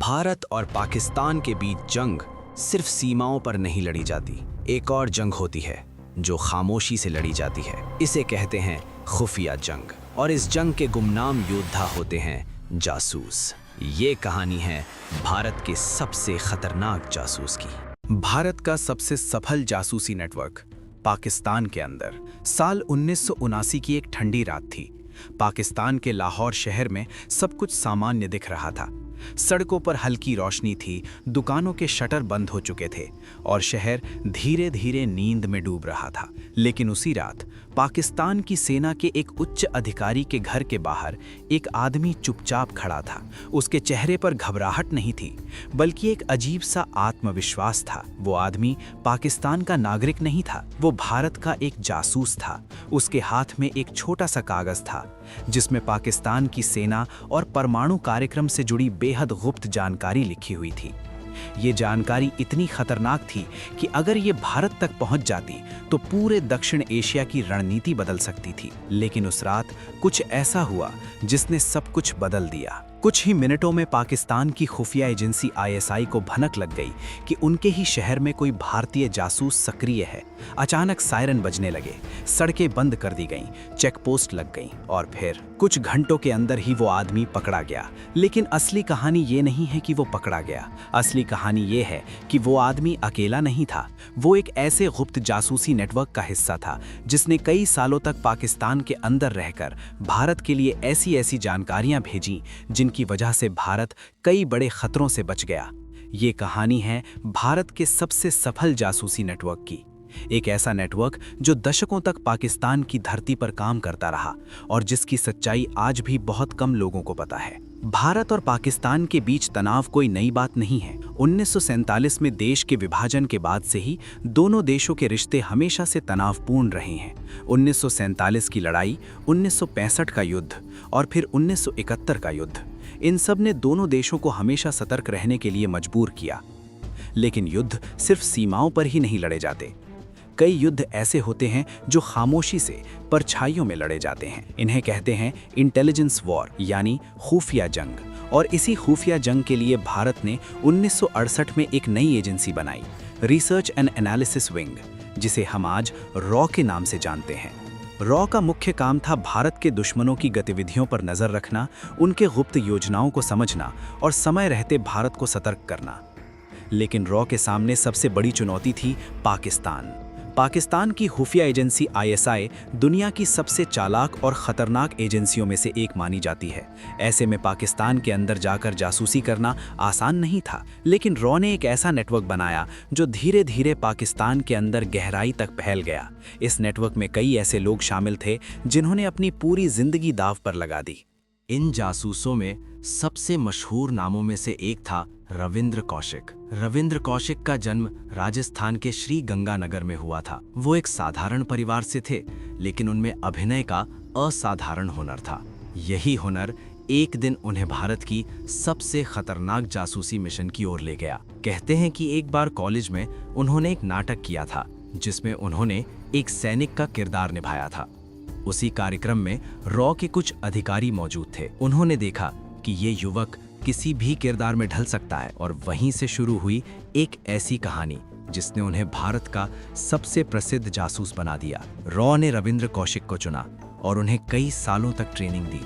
भारत और पाकिस्तान के बीच जंग सिर्फ सीमाओं पर नहीं लड़ी जाती, एक और जंग होती है जो खामोशी से लड़ी जाती है। इसे कहते हैं खुफिया जंग, और इस जंग के गुमनाम योद्धा होते हैं जासूस। ये कहानी है भारत के सबसे खतरनाक जासूस की। भारत का सबसे सफल जासूसी नेटवर्क पाकिस्तान के अंदर। साल 1979 की एक ठंडी रात थी। पाकिस्तान के लाहौर शहर में सब कुछ सामान्य दिख रहा था। सड़कों पर हल्की रोशनी थी, दुकानों के शटर बंद हो चुके थे और शहर धीरे धीरे नींद में डूब रहा था। लेकिन उसी रात पाकिस्तान की सेना के एक उच्च अधिकारी के घर के बाहर एक आदमी चुपचाप खड़ा था। उसके चेहरे पर घबराहट नहीं थी, बल्कि एक अजीब सा आत्मविश्वास था। वो आदमी पाकिस्तान का नागरिक नहीं था, वो भारत का एक जासूस था। उसके हाथ में एक छोटा सा कागज था जिसमें पाकिस्तान की सेना और परमाणु कार्यक्रम से जुड़ी बेहद गुप्त जानकारी लिखी हुई थी। ये जानकारी इतनी खतरनाक थी कि अगर ये भारत तक पहुंच जाती तो पूरे दक्षिण एशिया की रणनीति बदल सकती थी। लेकिन उस रात कुछ ऐसा हुआ जिसने सब कुछ बदल दिया। कुछ ही मिनटों में पाकिस्तान की खुफिया एजेंसी ISI को भनक लग गई कि उनके ही शहर में कोई भारतीय जासूस सक्रिय है। अचानक सायरन बजने लगे, सड़कें बंद कर दी गईं, चेक पोस्ट लग गईं और फिर कुछ घंटों के अंदर ही वो आदमी पकड़ा गया। लेकिन असली कहानी ये नहीं है कि वो पकड़ा गया। असली कहानी ये है कि वो आदमी अकेला नहीं था। वो एक ऐसे गुप्त जासूसी नेटवर्क का हिस्सा था जिसने कई सालों तक पाकिस्तान के अंदर रहकर भारत के लिए ऐसी जानकारियां भेजी जिनकी वजह से भारत कई बड़े खतरों से बच गया। ये कहानी है भारत के सबसे सफल जासूसी नेटवर्क की। एक ऐसा नेटवर्क जो दशकों तक पाकिस्तान की धरती पर काम करता रहा और जिसकी सच्चाई आज भी बहुत कम लोगों को पता है। भारत और पाकिस्तान के बीच तनाव कोई नई बात नहीं है। 1947 में देश के विभाजन के बाद से ही दोनों देशों के रिश्ते हमेशा से तनावपूर्ण रहे हैं। 1947 की लड़ाई, 1965 का युद्ध और फिर 1971 का युद्ध, इन सब ने दोनों देशों को हमेशा सतर्क रहने के लिए मजबूर किया। लेकिन युद्ध सिर्फ सीमाओं पर ही नहीं लड़े जाते। कई युद्ध ऐसे होते हैं जो खामोशी से परछाइयों में लड़े जाते हैं। इन्हें कहते हैं इंटेलिजेंस वॉर, यानी खुफिया जंग। और इसी खुफिया जंग के लिए भारत ने 1968 में एक नई एजेंसी बनाई, रिसर्च एंड एनालिसिस विंग, जिसे हम आज रॉ के नाम से जानते हैं। रॉ का मुख्य काम था भारत के दुश्मनों की गतिविधियों पर नजर रखना, उनके गुप्त योजनाओं को समझना और समय रहते भारत को सतर्क करना। लेकिन रॉ के सामने सबसे बड़ी चुनौती थी पाकिस्तान। पाकिस्तान की खुफिया एजेंसी ISI दुनिया की सबसे चालाक और ख़तरनाक एजेंसियों में से एक मानी जाती है। ऐसे में पाकिस्तान के अंदर जाकर जासूसी करना आसान नहीं था। लेकिन रॉ ने एक ऐसा नेटवर्क बनाया जो धीरे धीरे पाकिस्तान के अंदर गहराई तक फैल गया। इस नेटवर्क में कई ऐसे लोग शामिल थे जिन्होंने अपनी पूरी जिंदगी दांव पर लगा दी। इन जासूसों में सबसे मशहूर नामों में से एक था रविंद्र कौशिक। रविंद्र कौशिक का जन्म राजस्थान के श्री गंगानगर में हुआ था। वो एक साधारण परिवार से थे, लेकिन उनमें अभिनय का असाधारण हुनर था। यही हुनर एक दिन उन्हें भारत की सबसे खतरनाक जासूसी मिशन की ओर ले गया। कहते हैं कि एक बार कॉलेज में उन्होंने एक नाटक किया था जिसमें उन्होंने एक सैनिक का किरदार निभाया था। उसी कार्यक्रम में रॉ के कुछ अधिकारी मौजूद थे। उन्होंने देखा कि ये युवक किसी भी किरदार में ढल सकता है, और वहीं से शुरू हुई एक ऐसी कहानी जिसने उन्हें भारत का सबसे प्रसिद्ध जासूस बना दिया। रॉ ने रविंद्र कौशिक को चुना और उन्हें कई सालों तक ट्रेनिंग दी।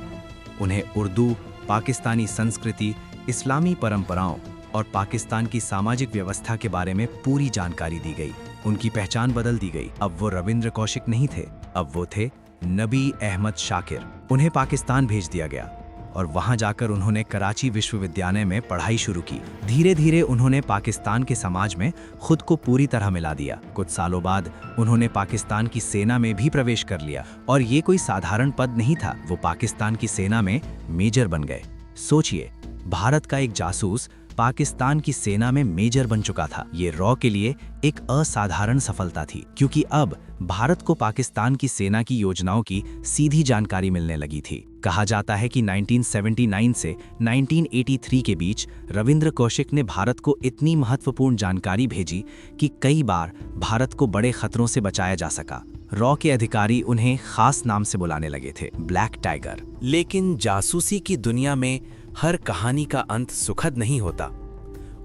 उन्हें उर्दू, पाकिस्तानी संस्कृति, इस्लामी परंपराओं और पाकिस्तान की सामाजिक व्यवस्था के बारे में पूरी जानकारी दी गई। उनकी पहचान बदल दी गई। अब वो रविंद्र कौशिक नहीं थे, अब वो थे नबी अहमद शाकिर। उन्हें पाकिस्तान भेज दिया गया और वहां जाकर उन्होंने कराची विश्वविद्यालय में पढ़ाई शुरू की। धीरे धीरे उन्होंने पाकिस्तान के समाज में खुद को पूरी तरह मिला दिया। कुछ सालों बाद उन्होंने पाकिस्तान की सेना में भी प्रवेश कर लिया, और ये कोई साधारण पद नहीं था। वो पाकिस्तान की सेना में मेजर बन गए। सोचिए, भारत का एक जासूस पाकिस्तान की सेना में मेजर बन चुका था। ये रॉ के लिए एक असाधारण सफलता थी, क्योंकि अब भारत को पाकिस्तान की सेना की योजनाओं की सीधी जानकारी मिलने लगी थी। कहा जाता है कि 1979 से 1983 के बीच रविंद्र कौशिक ने भारत को इतनी महत्वपूर्ण जानकारी भेजी कि कई बार भारत को बड़े खतरों से बचाया जा सका। रॉ के अधिकारी उन्हें खास नाम से बुलाने लगे थे, ब्लैक टाइगर। लेकिन जासूसी की दुनिया में हर कहानी का अंत सुखद नहीं होता।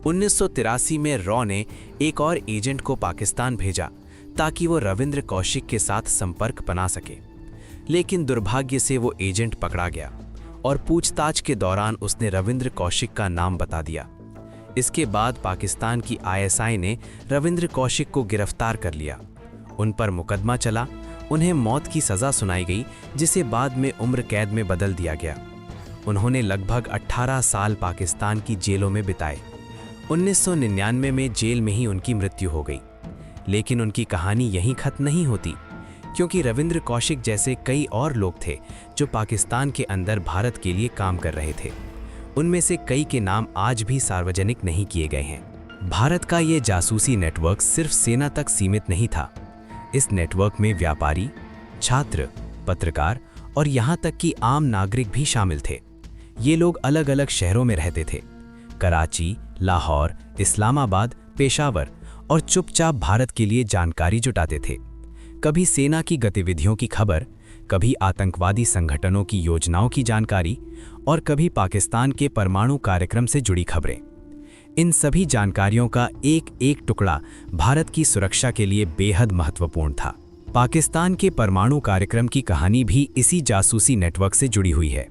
1983 में रॉ ने एक और एजेंट को पाकिस्तान भेजा ताकि वो रविंद्र कौशिक के साथ संपर्क बना सके, लेकिन दुर्भाग्य से वो एजेंट पकड़ा गया और पूछताछ के दौरान उसने रविंद्र कौशिक का नाम बता दिया। इसके बाद पाकिस्तान की ISI ने रविंद्र कौशिक को गिरफ्तार कर लिया। उन पर मुकदमा चला, उन्हें मौत की सज़ा सुनाई गई, जिसे बाद में उम्र कैद में बदल दिया गया। उन्होंने लगभग 18 साल पाकिस्तान की जेलों में बिताए। 1999 में जेल में ही उनकी मृत्यु हो गई। लेकिन उनकी कहानी यहीं खत्म नहीं होती, क्योंकि रविंद्र कौशिक जैसे कई और लोग थे जो पाकिस्तान के अंदर भारत के लिए काम कर रहे थे। उनमें से कई के नाम आज भी सार्वजनिक नहीं किए गए हैं। भारत का ये जासूसी नेटवर्क सिर्फ सेना तक सीमित नहीं था। इस नेटवर्क में व्यापारी, छात्र, पत्रकार और यहाँ तक कि आम नागरिक भी शामिल थे। ये लोग अलग अलग शहरों में रहते थे, कराची, लाहौर, इस्लामाबाद, पेशावर, और चुपचाप भारत के लिए जानकारी जुटाते थे। कभी सेना की गतिविधियों की खबर, कभी आतंकवादी संगठनों की योजनाओं की जानकारी और कभी पाकिस्तान के परमाणु कार्यक्रम से जुड़ी खबरें। इन सभी जानकारियों का एक एक टुकड़ा भारत की सुरक्षा के लिए बेहद महत्वपूर्ण था। पाकिस्तान के परमाणु कार्यक्रम की कहानी भी इसी जासूसी नेटवर्क से जुड़ी हुई है।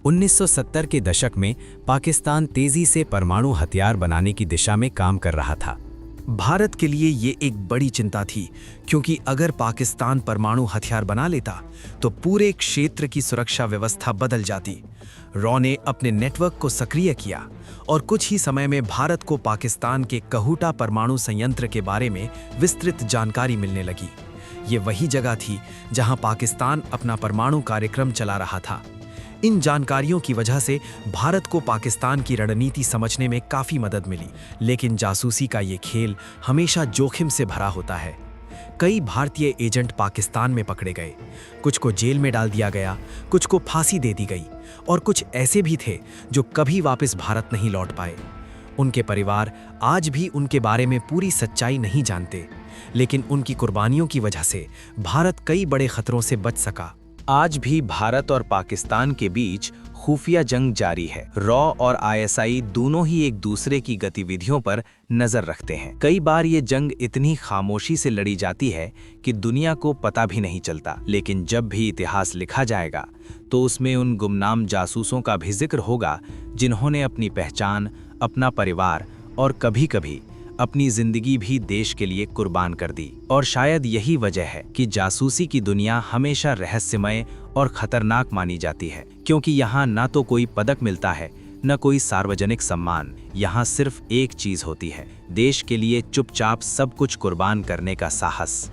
1970 के दशक में पाकिस्तान तेजी से परमाणु हथियार बनाने की दिशा में काम कर रहा था। भारत के लिए ये एक बड़ी चिंता थी, क्योंकि अगर पाकिस्तान परमाणु हथियार बना लेता तो पूरे क्षेत्र की सुरक्षा व्यवस्था बदल जाती। रॉ ने अपने नेटवर्क को सक्रिय किया और कुछ ही समय में भारत को पाकिस्तान के कहूटा परमाणु संयंत्र के बारे में विस्तृत जानकारी मिलने लगी। ये वही जगह थी जहां पाकिस्तान अपना परमाणु कार्यक्रम चला रहा था। इन जानकारियों की वजह से भारत को पाकिस्तान की रणनीति समझने में काफ़ी मदद मिली। लेकिन जासूसी का ये खेल हमेशा जोखिम से भरा होता है। कई भारतीय एजेंट पाकिस्तान में पकड़े गए, कुछ को जेल में डाल दिया गया, कुछ को फांसी दे दी गई और कुछ ऐसे भी थे जो कभी वापस भारत नहीं लौट पाए। उनके परिवार आज भी उनके बारे में पूरी सच्चाई नहीं जानते, लेकिन उनकी कुर्बानियों की वजह से भारत कई बड़े खतरों से बच सका। आज भी भारत और पाकिस्तान के बीच खुफिया जंग जारी है। रॉ और ISI दोनों ही एक दूसरे की गतिविधियों पर नजर रखते हैं। कई बार ये जंग इतनी खामोशी से लड़ी जाती है कि दुनिया को पता भी नहीं चलता, लेकिन जब भी इतिहास लिखा जाएगा तो उसमें उन गुमनाम जासूसों का भी जिक्र होगा जिन्होंने अपनी पहचान, अपना परिवार और कभी-कभी अपनी जिंदगी भी देश के लिए कुर्बान कर दी। और शायद यही वजह है कि जासूसी की दुनिया हमेशा रहस्यमय और खतरनाक मानी जाती है, क्योंकि यहाँ ना तो कोई पदक मिलता है, न कोई सार्वजनिक सम्मान। यहाँ सिर्फ एक चीज होती है, देश के लिए चुपचाप सब कुछ कुर्बान करने का साहस।